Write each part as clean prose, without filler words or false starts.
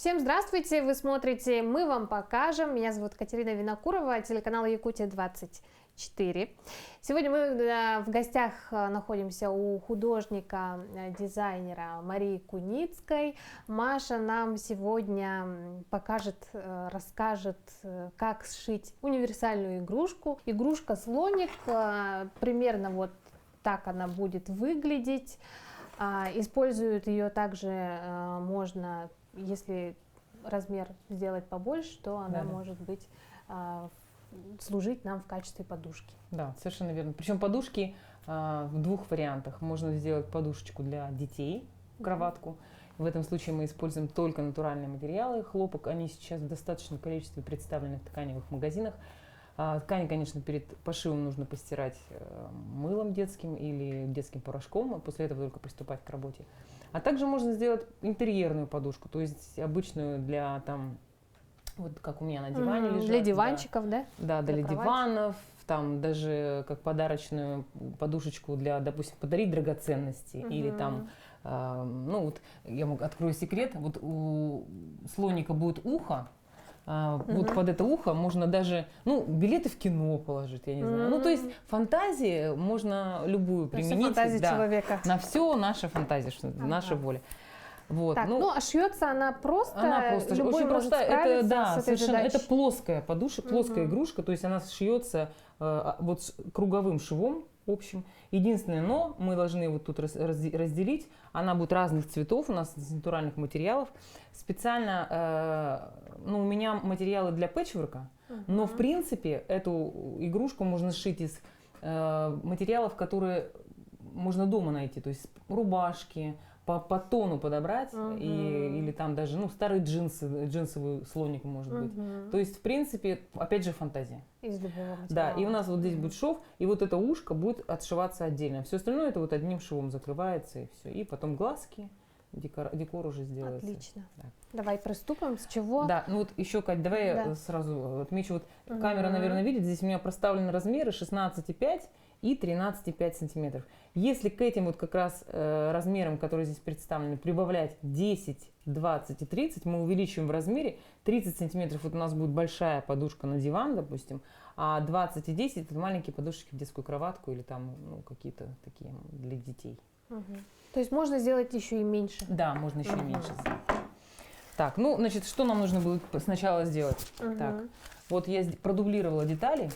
Всем здравствуйте! Вы смотрите «Мы вам покажем». Меня зовут Катерина Винокурова, телеканал Якутия-24. Сегодня мы в гостях находимся у художника, дизайнера Марии Куницкой. Маша нам сегодня покажет, расскажет, как сшить универсальную игрушку. Игрушка-слоник, примерно вот так она будет выглядеть. Используют ее также можно, если размер сделать побольше, то она может быть служить нам в качестве подушки. Да, совершенно верно. Причем подушки в двух вариантах. Можно сделать подушечку для детей, кроватку. В этом случае мы используем только натуральные материалы. Хлопок, они сейчас в достаточном количестве представлены в тканевых магазинах. Ткань, конечно, перед пошивом нужно постирать мылом детским или детским порошком, а после этого только приступать к работе. А также можно сделать интерьерную подушку, то есть обычную для там, вот как у меня на диване лежат. Для диванчиков, да? Да, для диванов, там даже как подарочную подушечку для, допустим, подарить драгоценности или там, ну вот я открою секрет, вот у слоника будет ухо. Вот под это ухо можно даже, ну, билеты в кино положить, я не знаю. Ну, то есть фантазии можно любую применить. Фантазия человека. На все наша фантазия, наша воля. Вот, так, ну, а шьется она просто? Она просто любой очень может простая. Это, да, с этой совершенно, задачей. это плоская подушка, плоская игрушка, то есть она шьется вот с круговым швом общим. Единственное, но мы должны вот тут разделить. Она будет разных цветов, у нас из натуральных материалов. Специально, ну, у меня материалы для пэтчворка, но в принципе эту игрушку можно сшить из материалов, которые можно дома найти, то есть рубашки, по тону подобрать, или там даже, ну, старые джинсы, джинсовый слоник может быть. То есть, в принципе, опять же, фантазия. Из любого материала. Да, и у нас вот здесь будет шов, и вот это ушко будет отшиваться отдельно. Все остальное это вот одним швом закрывается, и все. И потом глазки, декор уже сделается. Отлично. Да. Давай приступим. С чего? Да, ну вот еще, Кать, давай я сразу отмечу. Вот камера, наверное, видит, здесь у меня проставлены размеры 16,5 и 13,5 сантиметров. Если к этим вот как раз размерам, которые здесь представлены, прибавлять 10, 20 и 30, мы увеличиваем в размере. 30 сантиметров вот у нас будет большая подушка на диван, допустим, а 20 и 10 это маленькие подушечки в детскую кроватку или там, ну, какие-то такие для детей. То есть можно сделать еще и меньше? Да, можно еще и меньше сделать. Так, ну, значит, что нам нужно было сначала сделать? Так, вот я продублировала детали.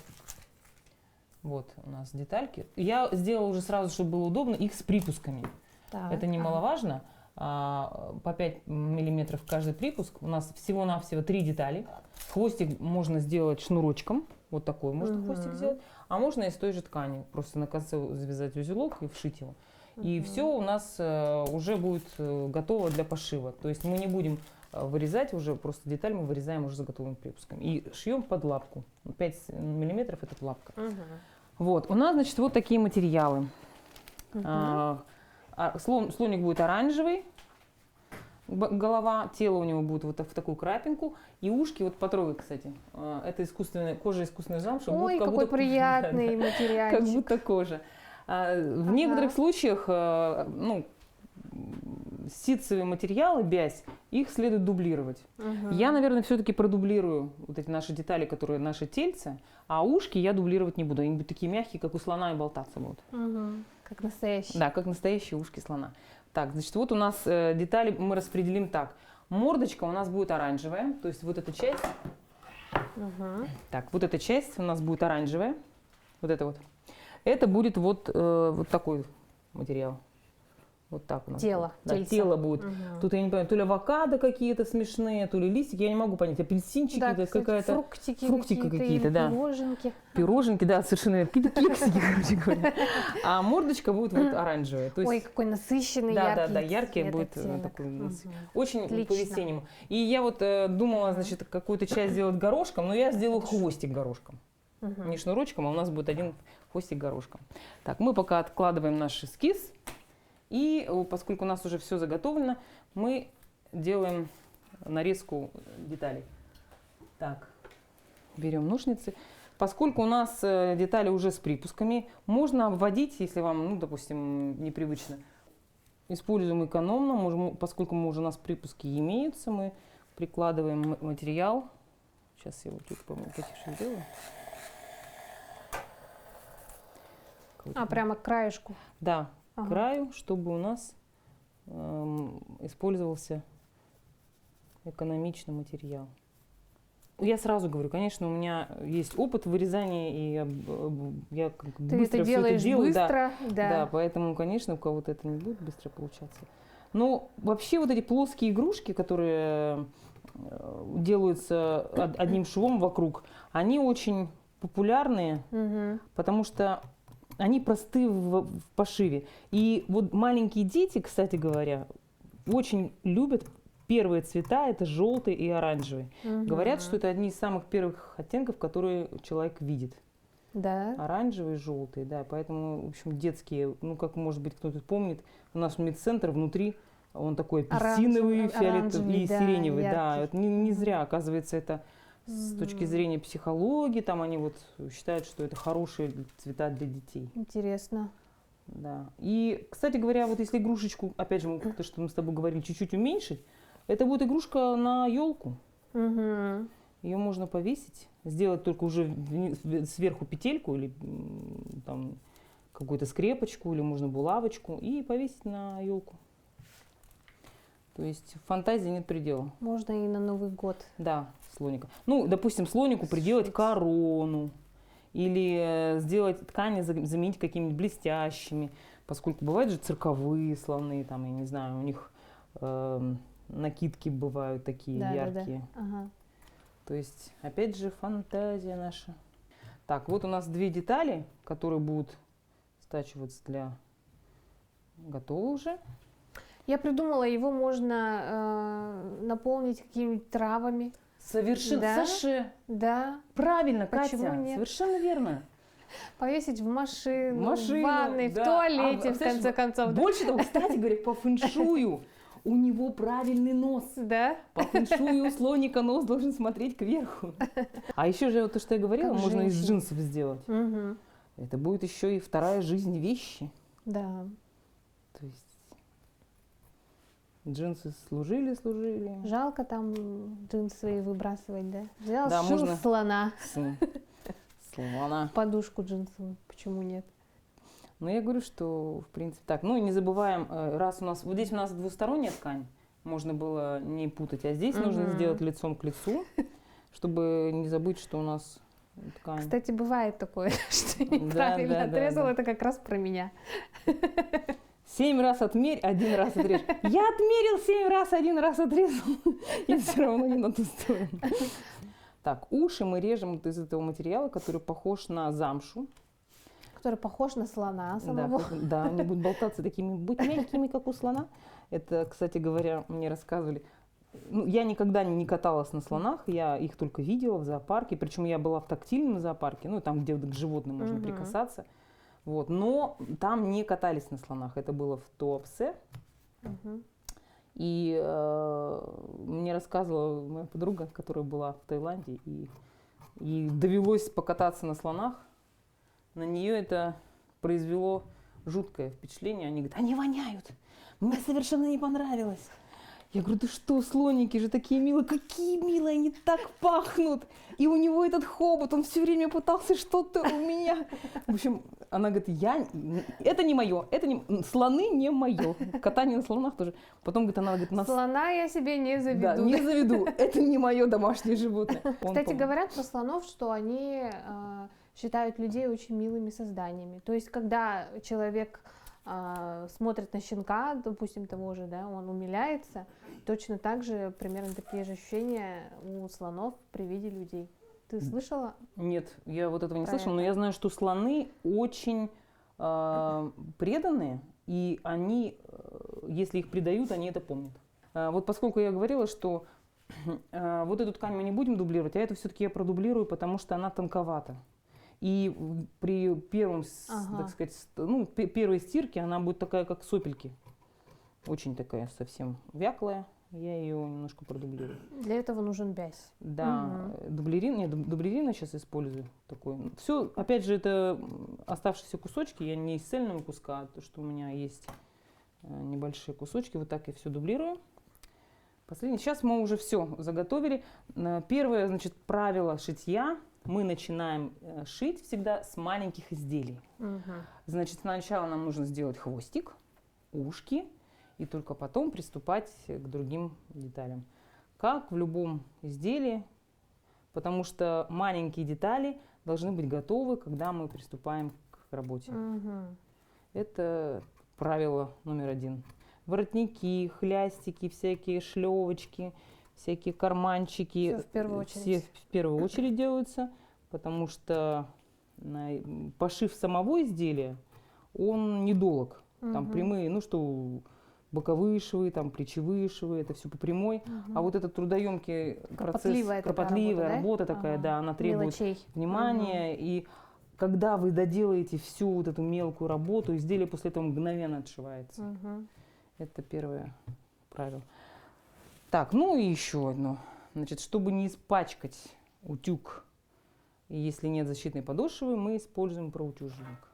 Вот у нас детальки. Я сделала уже сразу, чтобы было удобно, их с припусками. Так. Это немаловажно. По 5 миллиметров каждый припуск. У нас всего-навсего 3 детали. Хвостик можно сделать шнурочком. Вот такой можно хвостик сделать. А можно из той же ткани. Просто на конце завязать узелок и вшить его. И все у нас уже будет готово для пошива. То есть мы не будем вырезать уже, просто деталь мы вырезаем уже с готовым припуском. И шьем под лапку. 5 миллиметров это лапка. Вот, у нас, значит, вот такие материалы. Слоник будет оранжевый, голова, тело у него будет вот в такую крапинку, и ушки, вот потрогай, кстати, это искусственная кожа, искусственный замш. Ой, какой приятный материальчик. Как будто кожа. В некоторых случаях, ну, ситцевые материалы, бязь, их следует дублировать. Я, наверное, все-таки продублирую вот эти наши детали, которые наши тельца, а ушки я дублировать не буду. Они будут такие мягкие, как у слона, и болтаться будут. Как настоящие. Да, как настоящие ушки слона. Так, значит, вот у нас детали мы распределим так. Мордочка у нас будет оранжевая, то есть вот эта часть. Так, вот эта часть у нас будет оранжевая. Вот это вот. Это будет вот, вот такой материал. Вот так у нас. Тело. Да, тело будет. Тут я не понимаю, то ли авокадо какие-то смешные, то ли листики, я не могу понять. Апельсинчики, да, это какая-то. Фруктики какие-то, да. Пироженки. Пироженки, да, совершенно какие-то кексики, короче говоря. А мордочка будет вот оранжевая. То есть, ой, какой насыщенный, яркий. Да, яркий будет такой. Очень отлично. по-весеннему. И я вот думала, значит, какую-то часть сделать горошком, но я сделаю хвостик горошком. Не шнурочком, а у нас будет один хвостик горошком. Так, мы пока откладываем наш эскиз. И поскольку у нас уже все заготовлено, мы делаем нарезку деталей. Так, берем ножницы. Поскольку у нас детали уже с припусками, можно обводить, если вам, ну, допустим, непривычно. Используем экономно, поскольку у нас припуски имеются, мы Прикладываем материал. Сейчас я вот тут потише сделаю. Прямо к краешку. Да, к Ага. краю, чтобы у нас использовался экономичный материал. Я сразу говорю, конечно, у меня есть опыт вырезания, и я как Ты быстро это всё делаешь делаю. Да, быстро, да. да, поэтому, конечно, у кого-то это не будет быстро получаться. Но вообще вот эти плоские игрушки, которые делаются одним швом вокруг, они очень популярные, Мгм. потому что они просты в пошиве. И вот маленькие дети, кстати говоря, очень любят первые цвета, это желтый и оранжевый. Мгм. Говорят, что это одни из самых первых оттенков, которые человек видит. Да. Оранжевый и желтый, да. Поэтому, в общем, детские, ну, как, может быть, кто-то помнит, у нас медцентр внутри, он такой апельсиновый, фиолетовый оранжевый, и да, сиреневый. Да, яркий. это не Мгм. зря, оказывается, это с точки зрения психологии, там они вот считают, что это хорошие цвета для детей. Интересно. Да. И, кстати говоря, вот если игрушечку, опять же, то, что мы с тобой говорили, чуть-чуть уменьшить, это будет игрушка на елку. Мгм. Ее можно повесить, сделать только уже сверху петельку или там какую-то скрепочку, или можно булавочку, и повесить на елку. То есть фантазии нет предела. Можно и на Новый год. Да, слоника. Ну, допустим, слонику приделать Сшить. корону или сделать ткани, заменить какими-нибудь блестящими, поскольку бывают же цирковые слоны, там, я не знаю, у них накидки бывают такие Да, яркие. Да, да. Ага. То есть, опять же, фантазия наша. Так, вот у нас две детали, которые будут стачиваться для... Готово уже. Я придумала, его можно наполнить какими-нибудь травами. Совершенно, Да? Саше, Да. правильно, Почему Катя, нет? совершенно верно. Повесить в машину, Машину, в ванной, да. в туалете, А, в знаешь, конце концов. Да? Больше того, кстати говоря, по фэншую у него правильный нос. Да? По фэншую у слоника нос должен смотреть кверху. А еще же вот то, что я говорила, Как можно из женщина. джинсов сделать. Мгм. Это будет еще и вторая жизнь вещи. Да. То есть джинсы служили. Жалко там джинсы свои выбрасывать, да? Взял, Да, сшил можно. слона, Слона. подушку джинсовую. Почему нет? Но я говорю, что в принципе так. Ну и не забываем, раз у нас, вот здесь у нас двусторонняя ткань, можно было не путать, а здесь нужно Мгм. сделать лицом к лицу, чтобы не забыть, что у нас ткань. Кстати, бывает такое, что Да, неправильно да, отрезал. да. Это как раз про меня. 7 раз отмерь, 1 раз отрежь. Я отмерил 7 раз, 1 раз отрезал. И все равно не на ту сторону. Так, уши мы режем вот из этого материала, который похож на замшу. Который похож на слона самого. Да, они будут болтаться такими, быть мягкими, как у слона. Это, кстати говоря, мне рассказывали. Ну, я никогда не каталась на слонах, я их только видела в зоопарке. Причем я была в тактильном зоопарке, ну, там, где к животным можно Мгм. прикасаться. Вот. Но там не катались на слонах. Это было в Туапсе. Мгм. И мне рассказывала моя подруга, которая была в Таиланде, и довелось покататься на слонах. На нее это произвело жуткое впечатление. Они говорят, они воняют. Мне совершенно не понравилось. Я говорю, да что, слоники же такие милые. Какие милые, они так пахнут. И у него этот хобот, он все время пытался что-то у меня. В общем, она говорит, это не мое, слоны не мое. Катание на слонах тоже. Потом, говорит, она говорит, Слона я себе не заведу. да, не заведу, это не мое домашнее животное. Кстати, говорят про слонов, что они считают людей очень милыми созданиями. То есть, когда человек смотрит на щенка, допустим, того же, да, он умиляется, точно так же, примерно такие же ощущения у слонов при виде людей. Ты слышала? Нет, я вот этого не Про слышала, но это. я знаю, что слоны очень преданные, и они, если их предают, они это помнят. Вот поскольку я говорила, что вот эту ткань мы не будем дублировать, а эту все-таки я продублирую, потому что она тонковата. И при первом, Ага. так сказать, ну, первой стирке она будет такая, как сопельки. Очень такая совсем вяклая. Я ее немножко продублирую. Для этого нужен бязь. Да, дублерин я сейчас использую такой. Все, опять же, это оставшиеся кусочки, я не из цельного куска, а то, что у меня есть небольшие кусочки. Вот так я все дублирую. Последний. Сейчас мы уже все заготовили. Первое, значит, правило шитья. Мы начинаем шить всегда с маленьких изделий. Значит, сначала нам нужно сделать хвостик, ушки, и только потом приступать к другим деталям. Как в любом изделии, потому что маленькие детали должны быть готовы, когда мы приступаем к работе. Это правило номер 1. Воротники, хлястики, всякие шлевочки, всякие карманчики. Всё в первую очередь. Все в первую очередь делаются, потому что пошив самого изделия, он недолг. Там прямые, ну что, боковые швы, там плечевые швы, это все по прямой. А вот этот трудоемкий процесс, кропотливая работа такая, да, она требует мелочей. внимания. И когда вы доделаете всю вот эту мелкую работу, изделие после этого мгновенно отшивается. Это первое правило. Так, ну и еще одно. Значит, чтобы не испачкать утюг, и если нет защитной подошвы, мы используем проутюженник.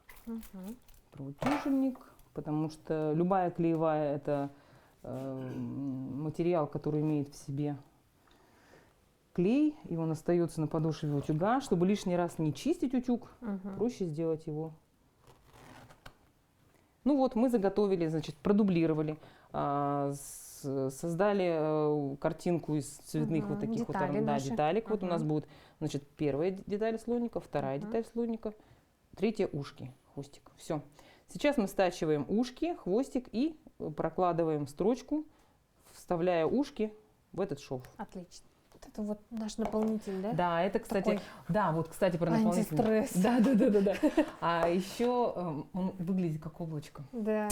Проутюженник, потому что любая клеевая – это материал, который имеет в себе клей, и он остается на подошве утюга. Чтобы лишний раз не чистить утюг, проще сделать его. Ну вот, мы заготовили, значит, продублировали, создали картинку из цветных вот таких детали вот наши. деталек. Вот у нас будет, значит, первая деталь слоника, вторая деталь слоника, третья ушки, хвостик. Все. Сейчас мы стачиваем ушки, хвостик и прокладываем строчку, вставляя ушки в этот шов. Отлично. Вот это вот наш наполнитель, да? Да, это, кстати, Такой да, вот, кстати, про наполнитель. антистресс. Да. А еще он выглядит как облачко. Да.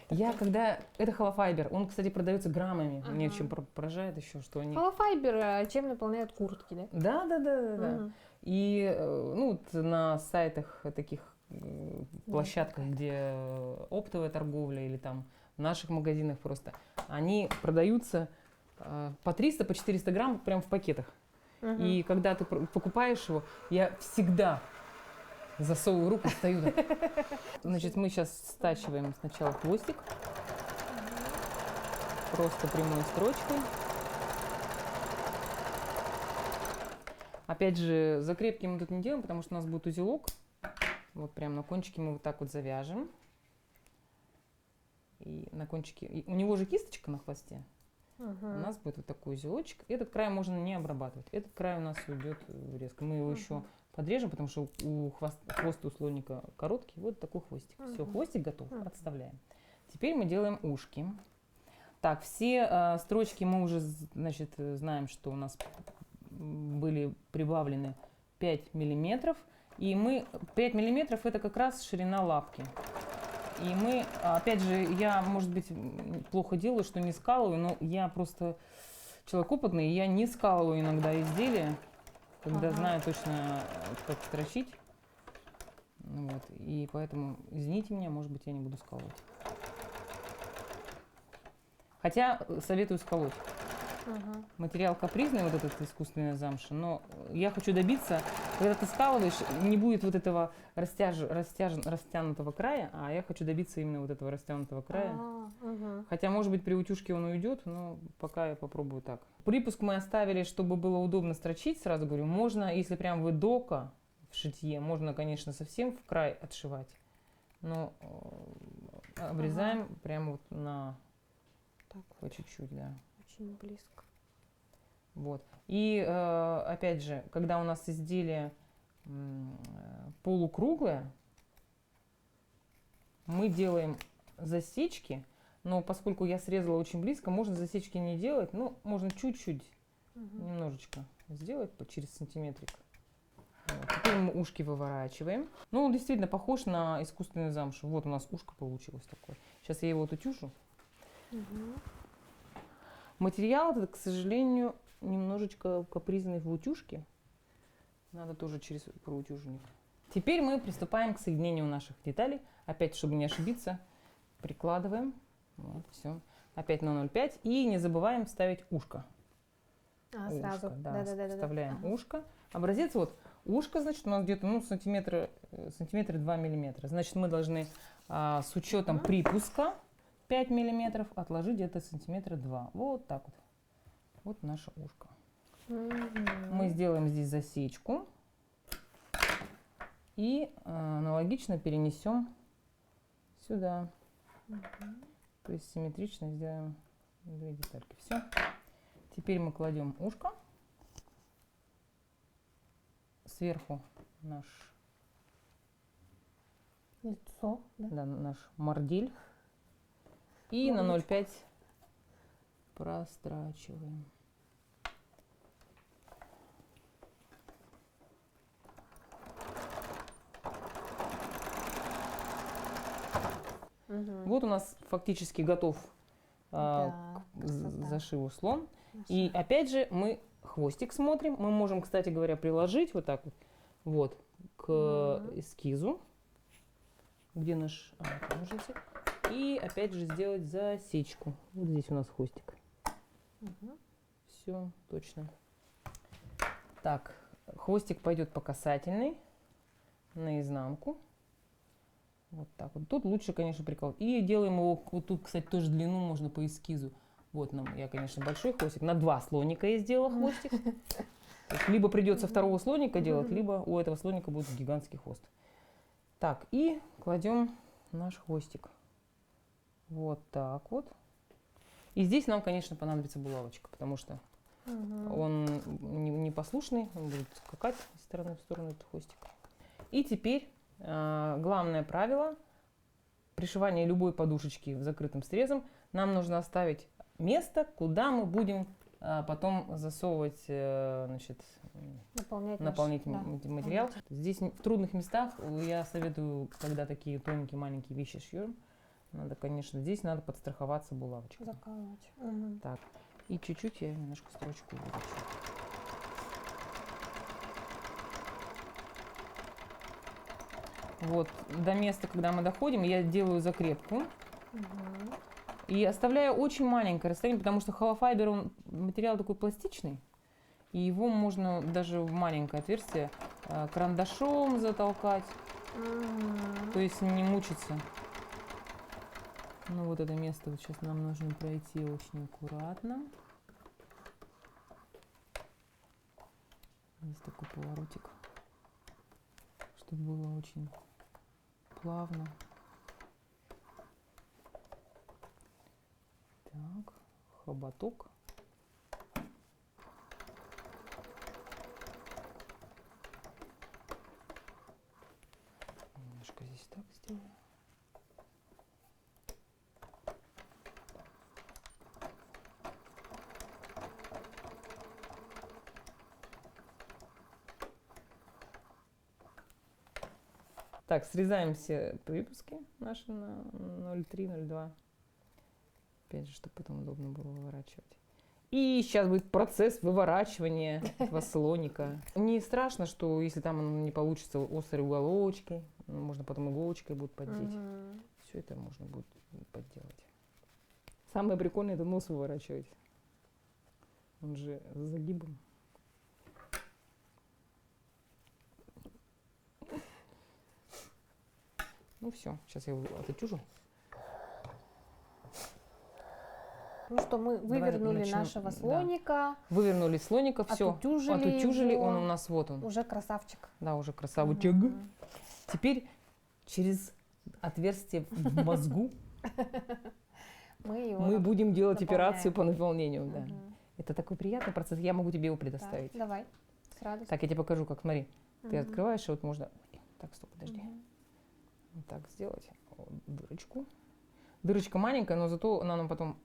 Это холофайбер, он, кстати, продается граммами. Мне очень поражает еще, что они... Холофайбер, чем наполняют куртки, да? Да. И ну, вот на сайтах таких площадках, где оптовая торговля или там в наших магазинах просто, они продаются по 300, по 400 грамм прям в пакетах. И когда ты покупаешь его, я всегда засовываю руку, стою так. Значит, мы сейчас стачиваем сначала хвостик. Просто прямой строчкой. Опять же, закрепки мы тут не делаем, потому что у нас будет узелок. Вот прям на кончике мы вот так вот завяжем. И на кончике... У него же кисточка на хвосте. У нас будет вот такой узелочек. Этот край можно не обрабатывать. Этот край у нас уйдет резко. Мы его еще подрежем, потому что хвост у слоника короткий. Вот такой хвостик. Все, хвостик готов. Отставляем. Теперь мы делаем ушки. Так, все строчки мы уже, значит, знаем, что у нас были прибавлены 5 миллиметров. И мы 5 миллиметров это как раз ширина лапки. И мы, опять же, я, может быть, плохо делаю, что не скалываю, но я просто человек опытный, и я не скалываю иногда изделия, когда знаю точно, как строчить. Вот. И поэтому, извините меня, может быть, я не буду скалывать. Хотя советую сколоть. Материал капризный, вот этот искусственная замша, но я хочу добиться, когда ты скалываешь, не будет вот этого растянутого края, а я хочу добиться именно вот этого растянутого края. Хотя, может быть, при утюжке он уйдет, но пока я попробую так. Припуск мы оставили, чтобы было удобно строчить, сразу говорю. Можно, если прям вы дока в шитье, можно, конечно, совсем в край отшивать, но обрезаем прямо вот на... Так, по чуть-чуть, да. Очень близко. Вот. И опять же, когда у нас изделие полукруглое, мы делаем засечки, но поскольку я срезала очень близко, можно засечки не делать, но можно чуть-чуть, немножечко сделать через сантиметрик. Вот. Теперь мы ушки выворачиваем. Ну, он действительно похож на искусственную замшу. Вот у нас ушко получилось такое. Сейчас я его отутюжу. Материал этот, к сожалению, немножечко капризный в утюжке. Надо тоже через проутюжник. Теперь мы приступаем к соединению наших деталей. Опять, чтобы не ошибиться, прикладываем. Вот, все. Опять на 0,5. И не забываем вставить ушко. Сразу. Да, вставляем ушко. Образец вот. Ушко, значит, у нас где-то сантиметра 2 миллиметра. Значит, мы должны с учетом припуска 5 миллиметров отложить где-то сантиметра 2. Вот так вот. вот наше ушко. Мгм. Мы сделаем здесь засечку и аналогично перенесем сюда. То есть симметрично сделаем две детальки. Все. Теперь мы кладем ушко. Сверху наш, Лицо, да? да, наш мордиль. И на Мордочку. 0,5 прострачиваем. Мгм. Вот у нас фактически готов Да, к красота. зашиву слон. Наша. И опять же мы хвостик смотрим. Мы можем, кстати говоря, приложить вот так вот к эскизу, где наш ножницы. И опять же сделать засечку. Вот здесь у нас хвостик. Мгм. Все, точно. Так, хвостик пойдет по касательной, наизнанку. Вот так вот. Тут лучше, конечно, прикол. И делаем его, вот тут, кстати, тоже длину можно по эскизу. Вот я, конечно, большой хвостик. На 2 слоника я сделала хвостик. То есть либо придется второго слоника делать, либо у этого слоника будет гигантский хвост. Так, и кладем наш хвостик. Вот так вот. И здесь нам, конечно, понадобится булавочка, потому что он непослушный, он будет скакать из стороны в сторону, этот хвостик. И теперь главное правило пришивания любой подушечки в закрытым срезом. Нам нужно оставить место, куда мы будем потом засовывать, значит, наполнить материал. Здесь в трудных местах я советую, когда такие тоненькие маленькие вещи шьем, надо, конечно, здесь надо подстраховаться булавочкой. Заколоть. Так, и чуть-чуть я немножко строчку выращу. Вот, до места, когда мы доходим, я делаю закрепку. И оставляю очень маленькое расстояние, потому что холофайбер, он материал такой пластичный. И его можно даже в маленькое отверстие карандашом затолкать. То есть не мучиться. Ну вот это место вот сейчас нам нужно пройти очень аккуратно. Здесь такой поворотик, чтобы было очень плавно. Так, хоботок. Немножко здесь так сделаю. Так, срезаем все выпуски наши на 0,3, 0,2. Опять же, чтобы потом удобно было выворачивать. И сейчас будет процесс выворачивания этого слоника. Не страшно, что если там не получится острые уголочки, можно потом иголочкой будет поддеть. Все это можно будет подделать. Самое прикольное — это нос выворачивать. Он же с загибом. Ну все, сейчас я его отутюжу. Ну что, мы вывернули нашего слоника. Вывернули слоника, все. Отутюжили, его. он у нас вот он. Уже красавчик. Да, уже красавчик. Теперь через отверстие в мозгу мы будем делать операцию по наполнению. Да. Это такой приятный процесс. Я могу тебе его предоставить. Так, давай, с радостью. Так, я тебе покажу, как, смотри. Ты открываешь, и вот можно... Так, стоп, подожди. Вот так сделать. Вот, дырочку. Дырочка маленькая, но зато она нам потом...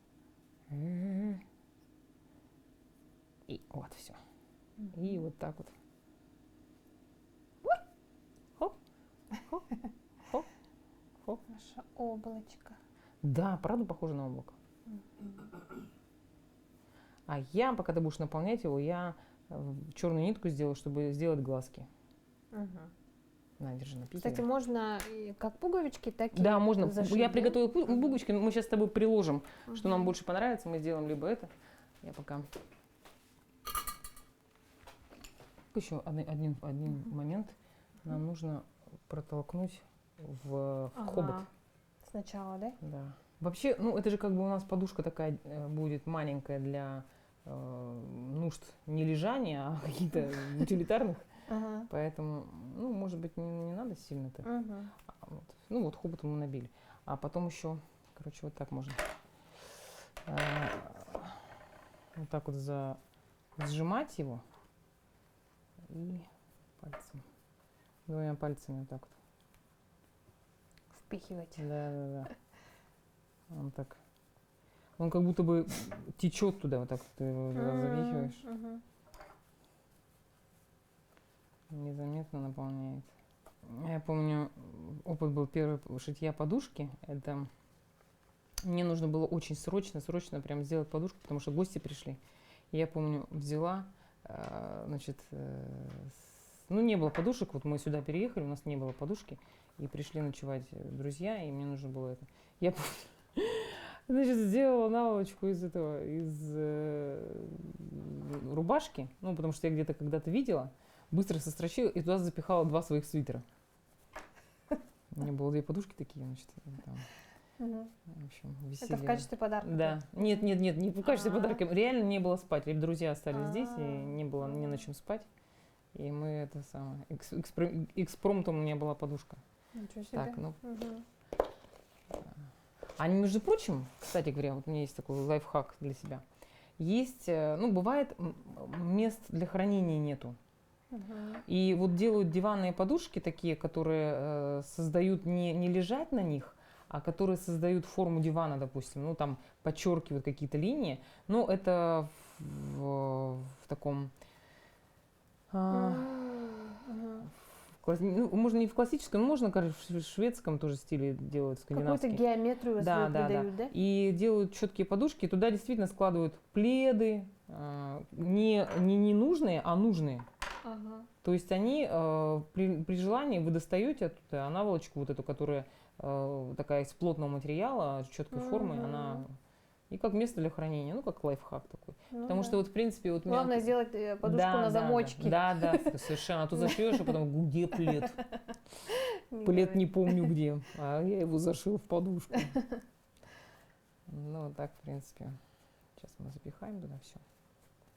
И вот все. И вот так вот. Хоп, хоп, хоп, хоп. Наше облачко. Да, правда похоже на облако. А я, пока ты будешь наполнять его, я черную нитку сделаю, чтобы сделать глазки. На, держи, написано. Кстати, можно как пуговички, так и да, можно. зашить, Я да? приготовила пуговички, мы сейчас с тобой приложим, что нам больше понравится. Мы сделаем либо это. Я пока... Еще один момент. Нам нужно протолкнуть в хобот. Сначала, да? Да. Вообще, ну это же как бы у нас подушка такая будет маленькая для нужд не лежания, а каких-то утилитарных. Ага. Поэтому, ну, может быть, не надо сильно-то. Мгм. Вот. Ну, вот хобот мы набили. А потом еще, короче, вот так можно. Вот так вот сжимать его. И пальцем. Двумя пальцами вот так вот. Впихивать. Да. Он так. Он как будто бы течет туда, вот так вот ты его запихиваешь. Мгм. Незаметно наполняет. Я помню, опыт был первый шитья подушки. Это мне нужно было очень срочно прям сделать подушку, потому что гости пришли. И я помню, взяла, значит, ну не было подушек, вот мы сюда переехали, у нас не было подушки, и пришли ночевать друзья, и мне нужно было это. Я помню, значит, сделала наволочку из рубашки, ну потому что я где-то когда-то видела, быстро сострочила и туда запихала 2 своих свитера. У меня было 2 подушки такие, значит, там, в общем, висели. Это в качестве подарка? Да. Нет, не в качестве подарка. Реально не было спать. Друзья остались здесь, и не было ни на чем спать. И мы это самое... Экспромтом у меня была подушка. Ничего себе. Так, ну... Мгм. А между прочим, кстати говоря, вот у меня есть такой лайфхак для себя. Есть, ну, бывает, мест для хранения нету. Мгм. И вот делают диванные подушки такие, которые создают не лежать на них, а которые создают форму дивана, допустим, ну там подчеркивают какие-то линии, но это в таком, Мгм. ну, можно не в классическом, можно, кажется, в шведском тоже стиле делают, Какую-то скандинавский. геометрию Да, свою да, да. придают, да? И делают четкие подушки, туда действительно складывают пледы, не ненужные, а нужные. Ага. То есть они при желании вы достаете оттуда наволочку вот эту, которая такая из плотного материала, четкой формы, она и как место для хранения, ну как лайфхак такой. Ну Потому да. что вот в принципе вот у меня Главное вот- сделать подушку Да, на да, замочке. Да, совершенно. А то зашьешь, а потом где плед? Плед не помню где, а я его зашил в подушку. Ну так в принципе. Сейчас мы запихаем туда все.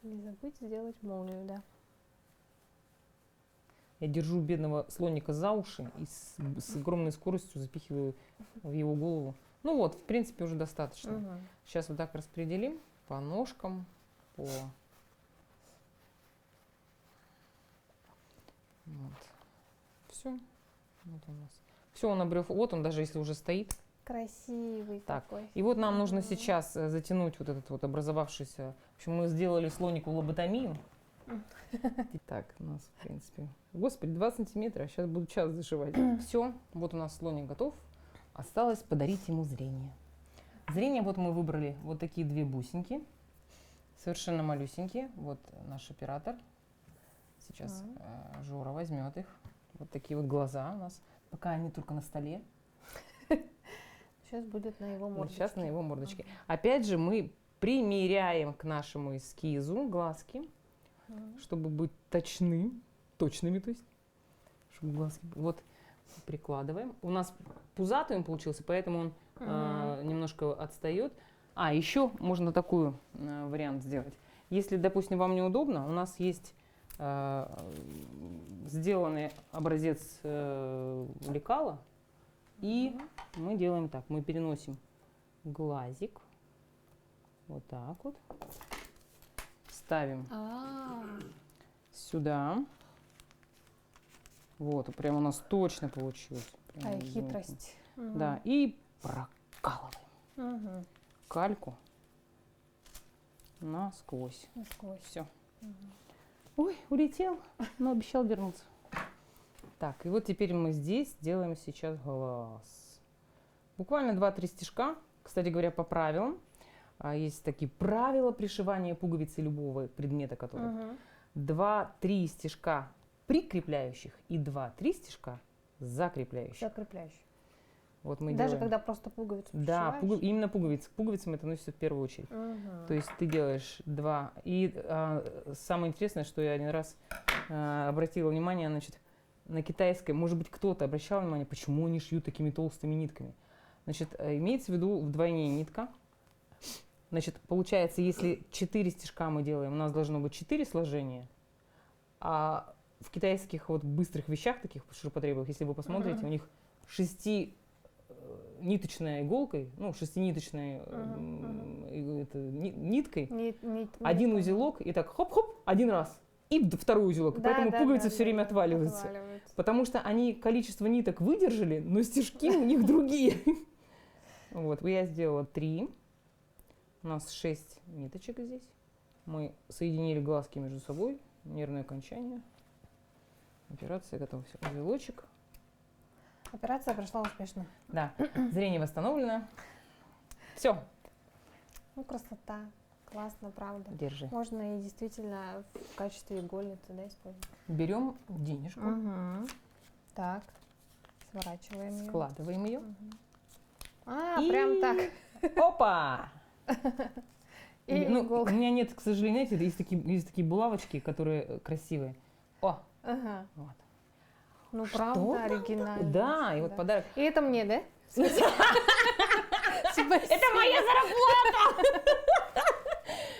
Не забудь сделать молнию, да. Я держу бедного слоника за уши и с огромной скоростью запихиваю в его голову. Ну вот, в принципе, уже достаточно. Мгм. Сейчас вот так распределим по ножкам, по... Вот. Все. Вот у нас. Все, он обрел. Вот он, даже если уже стоит. Красивый Так, такой. и вот нам нужно Мгм. сейчас затянуть вот этот вот образовавшийся... В общем, мы сделали слонику лоботомию. Так, у нас, в принципе... Господи, 2 сантиметра, а сейчас буду час зашивать. Все, вот у нас слоник готов. Осталось подарить ему зрение. Зрение вот мы выбрали вот такие 2 бусинки. Совершенно малюсенькие. Вот наш оператор. Сейчас Жора возьмет их. Вот такие вот глаза у нас. Пока они только на столе. Сейчас будет на его мордочке. Сейчас на его мордочке. Опять же, мы примеряем к нашему эскизу глазки, чтобы быть точными, то есть, чтобы глазки... Вот, прикладываем. У нас пузатый он получился, поэтому он немножко отстает. А, еще можно такой вариант сделать. Если, допустим, вам неудобно, у нас есть сделанный образец лекала, и мы делаем так. Мы переносим глазик вот так вот, ставим сюда. Вот, и прям у нас точно получилось. Прям Ай, изумительно. хитрость. Да, и прокалываем Мгм. кальку насквозь. Насквозь. Все. Ой, улетел, но обещал вернуться. Так, и вот теперь мы здесь делаем сейчас глаз. Буквально 2-3 стежка. Кстати говоря, по правилам. Есть такие правила пришивания пуговицы любого предмета, который. 2-3 стежка прикрепляющих и 2-3 стежка закрепляющих. Закрепляющий. Вот мы Даже делаем. когда просто пуговицу Да, пришиваешь? именно пуговицы. К пуговицам это относится в первую очередь. Мгм. То есть ты делаешь 2. И самое интересное, что я один раз обратила внимание, значит, на китайской, может быть, кто-то обращал внимание, почему они шьют такими толстыми нитками. Значит, имеется в виду вдвойне нитка. Значит, получается, если 4 стежка мы делаем, у нас должно быть 4 сложения, а в китайских вот быстрых вещах, таких ширпотребовых, если вы посмотрите, у них 6-ниточной иголкой, ну, 6-ниточной ниткой, один узелок, и так хоп-хоп, один раз, и второй узелок. Да, поэтому да, пуговицы да, все да, время да, отваливаются. Потому что они количество ниток выдержали, но стежки у них другие. Вот, я сделала 3. У нас 6 ниточек здесь. Мы соединили глазки между собой, нервное окончание. Операция готова. Все, узелочек. Операция прошла успешно. Да, зрение восстановлено. Все, Ну, красота. Классно, правда. держи. Можно и действительно в качестве игольницы, да, использовать. Берем денежку, Так, сворачиваем ее. складываем ее. А, прям так. Опа! И Ну, у иголка. меня нет, к сожалению, знаете, есть такие булавочки, которые красивые. О, Ага. вот. Ну, Что? правда, оригинально. Да, и вот подарок. И это мне, да? Это моя зарплата!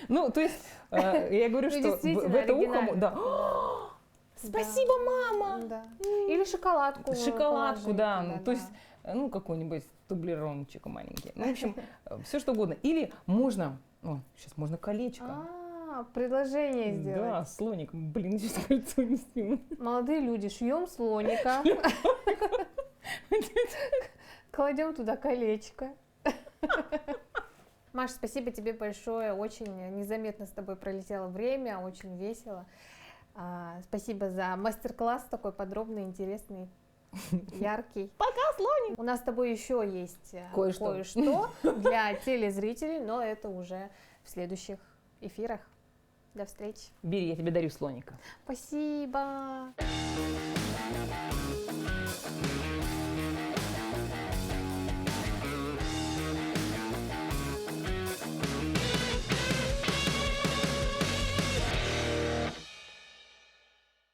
Ну, то есть, я говорю, Ну, что действительно, в это ухо... оригинально. Да. Спасибо, мама! Да. Или шоколадку. Шоколадку, положить да. туда, Ну, то есть, ну, какой-нибудь тублерончик маленький. Ну, в общем, все что угодно. Или можно... О, сейчас можно колечко. Предложение Да, сделать. слоник. Блин, сейчас кольцо не сниму. Молодые люди, шьем слоника. Кладем туда колечко. Маш, спасибо тебе большое. Очень незаметно с тобой пролетело время, очень весело. Спасибо за мастер-класс такой подробный, интересный, яркий. Пока, слоник! У нас с тобой еще есть Кое-что. кое-что для телезрителей, но это уже в следующих эфирах. До встречи. Бери, я тебе дарю слоника. Спасибо.